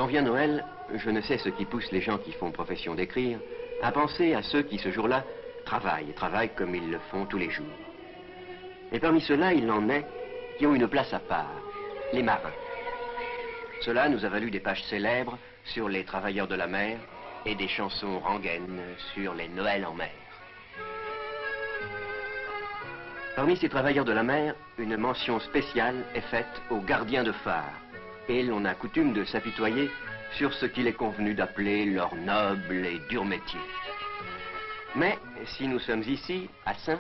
vient Noël, je ne sais ce qui pousse les gens qui font profession d'écrire à penser à ceux qui, ce jour-là, travaillent comme ils le font tous les jours. Et parmi ceux-là, il en est qui ont une place à part, les marins. Cela nous a valu des pages célèbres sur les travailleurs de la mer et des chansons rengaines sur les Noëls en mer. Parmi ces travailleurs de la mer, une mention spéciale est faite aux gardiens de phare, et l'on a coutume de s'apitoyer sur ce qu'il est convenu d'appeler leur noble et dur métier. Mais si nous sommes ici, à Saint,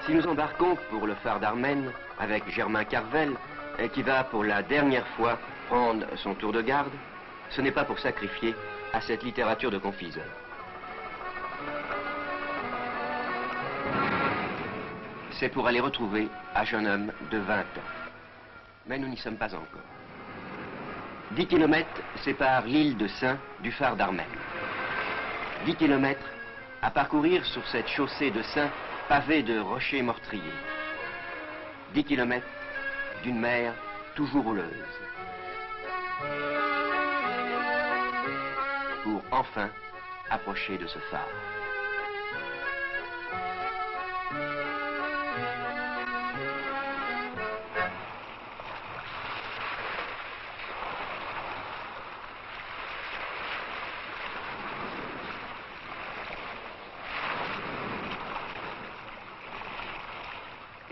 si nous embarquons pour le phare d'Armen avec Germain Carvel, qui va pour la dernière fois prendre son tour de garde, ce n'est pas pour sacrifier à cette littérature de confiseur. C'est pour aller retrouver un jeune homme de 20 ans. Mais nous n'y sommes pas encore. 10 kilomètres séparent l'île de Saint du phare d'Armen. 10 kilomètres à parcourir sur cette chaussée de Saint pavée de rochers meurtriers. 10 kilomètres d'une mer toujours houleuse. Pour enfin approcher de ce phare.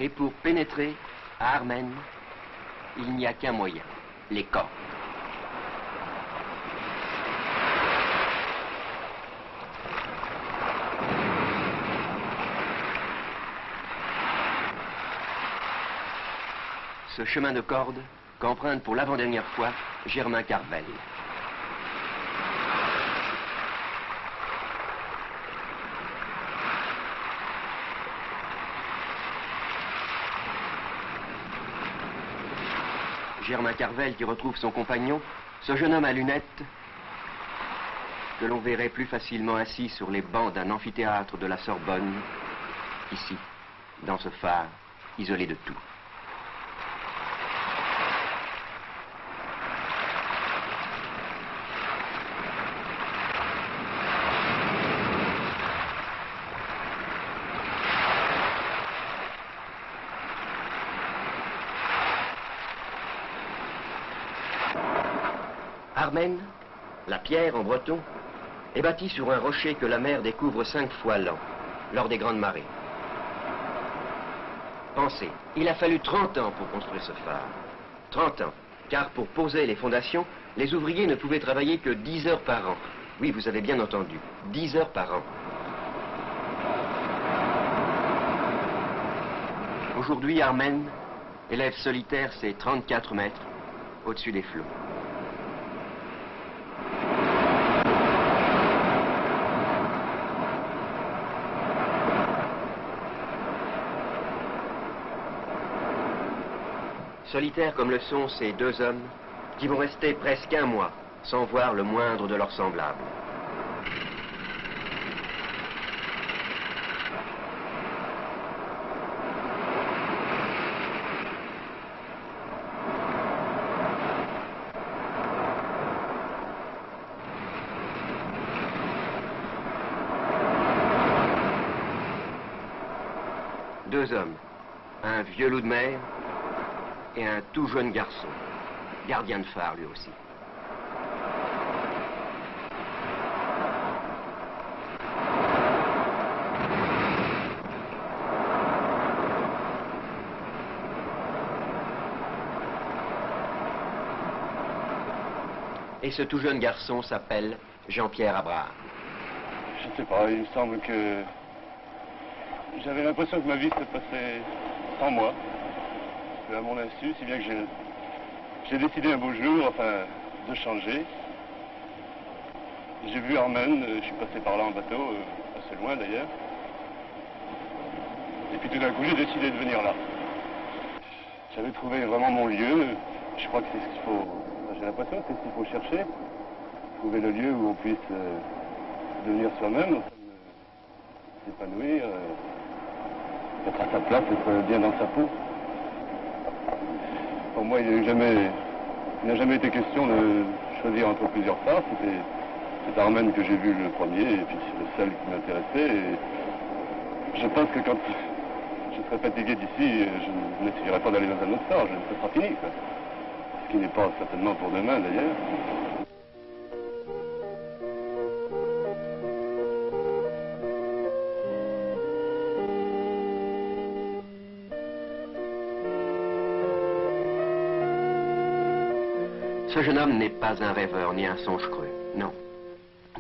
Et pour pénétrer à Armen, il n'y a qu'un moyen, les cordes. Ce chemin de corde qu'emprunte pour l'avant-dernière fois Germain Carvel. Germain Carvel qui retrouve son compagnon, ce jeune homme à lunettes que l'on verrait plus facilement assis sur les bancs d'un amphithéâtre de la Sorbonne, ici, dans ce phare, isolé de tout. Armen, la pierre en breton, est bâtie sur un rocher que la mer découvre 5 fois l'an, lors des grandes marées. Pensez, il a fallu 30 ans pour construire ce phare. 30 ans, car pour poser les fondations, les ouvriers ne pouvaient travailler que 10 heures par an. Oui, vous avez bien entendu, 10 heures par an. Aujourd'hui, Armen élève solitaire ses 34 mètres au-dessus des flots. Solitaires comme le sont ces deux hommes qui vont rester presque un mois sans voir le moindre de leurs semblables. Deux hommes, un vieux loup de mer et un tout jeune garçon, gardien de phare lui aussi. Et ce tout jeune garçon s'appelle Jean-Pierre Abraham. Je ne sais pas, il me semble que j'avais l'impression que ma vie se passait sans moi. À mon insu, si bien que j'ai décidé un beau jour, enfin, de changer. J'ai vu Armen, je suis passé par là en bateau, assez loin d'ailleurs. Et puis tout d'un coup, j'ai décidé de venir là. J'avais trouvé vraiment mon lieu. Je crois que c'est ce qu'il faut, j'ai l'impression que c'est ce qu'il faut chercher. Trouver le lieu où on puisse devenir soi-même, s'épanouir, être à sa place, être bien dans sa peau. Pour moi, il n'a jamais été question de choisir entre plusieurs phares, c'était cet Armen que j'ai vu le premier, et puis c'est le seul qui m'intéressait. Et je pense que quand je serai fatigué d'ici, je n'essayerai pas d'aller dans un autre phare, ce sera fini, quoi. Ce qui n'est pas certainement pour demain, d'ailleurs. Ce jeune homme n'est pas un rêveur ni un songe creux, non.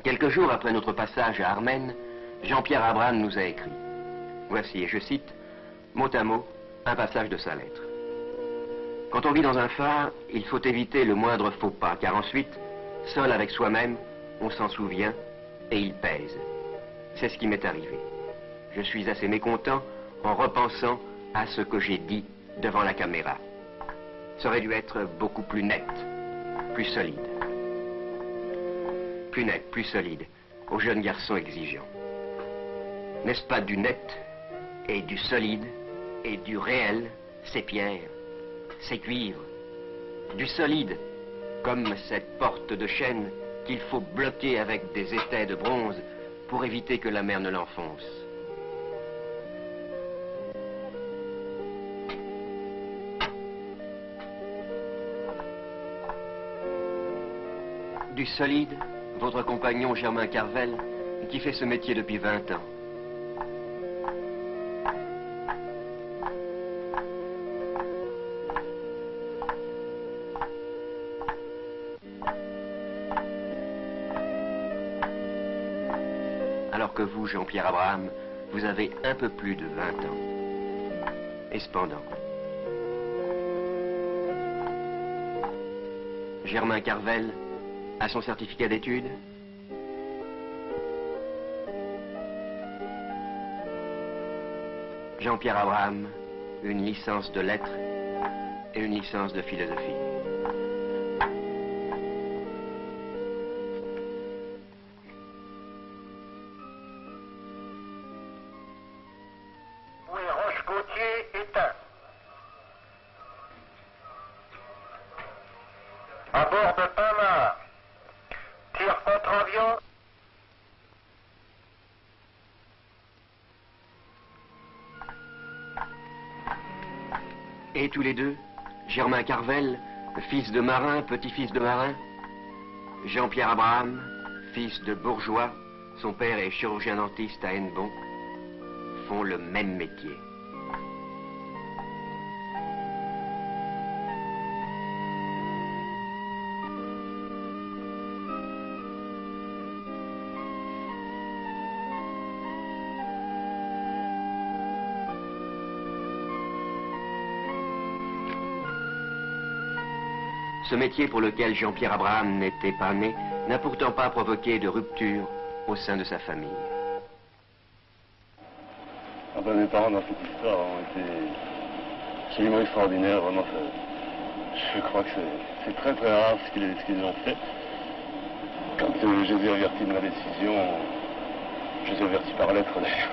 Quelques jours après notre passage à Armen, Jean-Pierre Abraham nous a écrit. Voici, et je cite, mot à mot, un passage de sa lettre. Quand on vit dans un phare, il faut éviter le moindre faux pas, car ensuite, seul avec soi-même, on s'en souvient et il pèse. C'est ce qui m'est arrivé. Je suis assez mécontent en repensant à ce que j'ai dit devant la caméra. Ça aurait dû être beaucoup plus net, plus solide. Plus net, plus solide, aux jeunes garçons exigeants. N'est-ce pas du net et du solide et du réel, ces pierres, ces cuivres, du solide, comme cette porte de chêne qu'il faut bloquer avec des étais de bronze pour éviter que la mer ne l'enfonce. Du solide, votre compagnon Germain Carvel, qui fait ce métier depuis 20 ans. Alors que vous, Jean-Pierre Abraham, vous avez un peu plus de 20 ans. Et cependant, Germain Carvel a son certificat d'études. Jean-Pierre Abraham, une licence de lettres et une licence de philosophie. Oui, Roche-Gautier éteint. À bord de Panama. Tir contre-avion. Et tous les deux, Germain Carvel, fils de marin, petit-fils de marin, Jean-Pierre Abraham, fils de bourgeois, son père est chirurgien dentiste à Hennebon, font le même métier. Ce métier pour lequel Jean-Pierre Abraham n'était pas né n'a pourtant pas provoqué de rupture au sein de sa famille. Ah ben, mes parents dans cette histoire ont été absolument extraordinaires, vraiment. Je crois que c'est très très rare ce qu'ils ont fait. Quand je les ai avertis de ma décision, je les ai avertis par lettre d'ailleurs.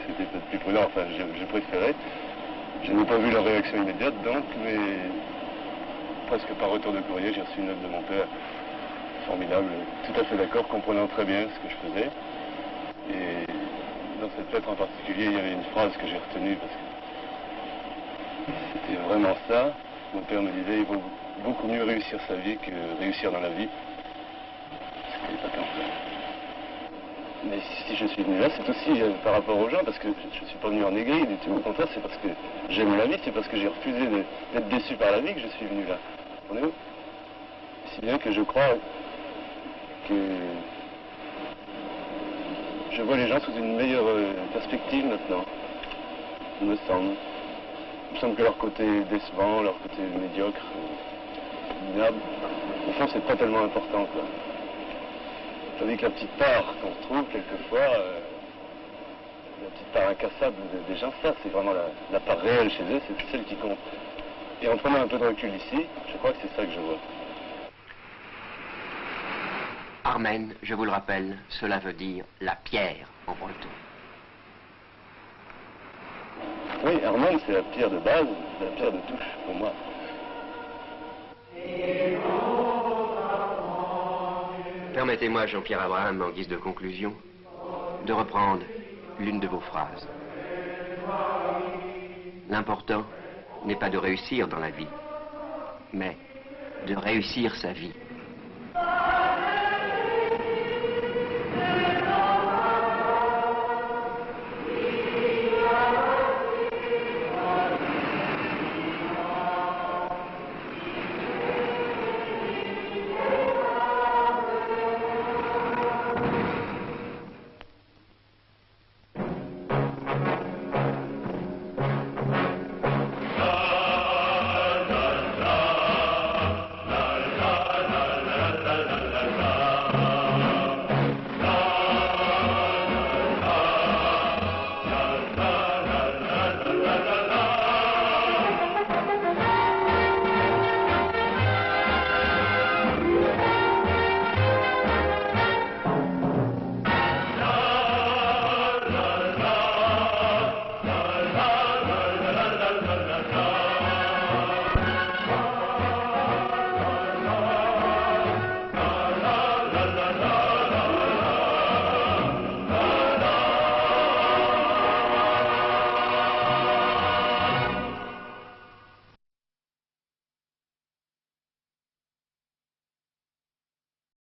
C'était peut-être plus prudent, enfin j'ai préféré. Je n'ai pas vu leur réaction immédiate donc, mais presque par retour de courrier, j'ai reçu une lettre de mon père, formidable, tout à fait d'accord, comprenant très bien ce que je faisais. Et dans cette lettre en particulier, il y avait une phrase que j'ai retenue parce que c'était vraiment ça. Mon père me disait, il vaut beaucoup mieux réussir sa vie que réussir dans la vie. C'était pas qu'en fait. Mais si je suis venu là, c'est aussi par rapport aux gens, parce que je ne suis pas venu en aigri, du tout. Au contraire, c'est parce que j'aime la vie, c'est parce que j'ai refusé d'être déçu par la vie que je suis venu là. Comprenez-vous? Si bien que je crois que je vois les gens sous une meilleure perspective maintenant, il me semble. Il me semble que leur côté décevant, leur côté médiocre, minable, au fond, c'est pas tellement important, quoi. Tandis que la petite part qu'on se trouve quelquefois, la petite part incassable des gens, ça, c'est vraiment la part réelle chez eux, c'est celle qui compte. Et en prenant un peu de recul ici, je crois que c'est ça que je vois. Armen, je vous le rappelle, cela veut dire la pierre en breton. Oui, Armen, c'est la pierre de base, c'est la pierre de touche pour moi. Permettez-moi, Jean-Pierre Abraham, en guise de conclusion, de reprendre l'une de vos phrases. L'important n'est pas de réussir dans la vie, mais de réussir sa vie.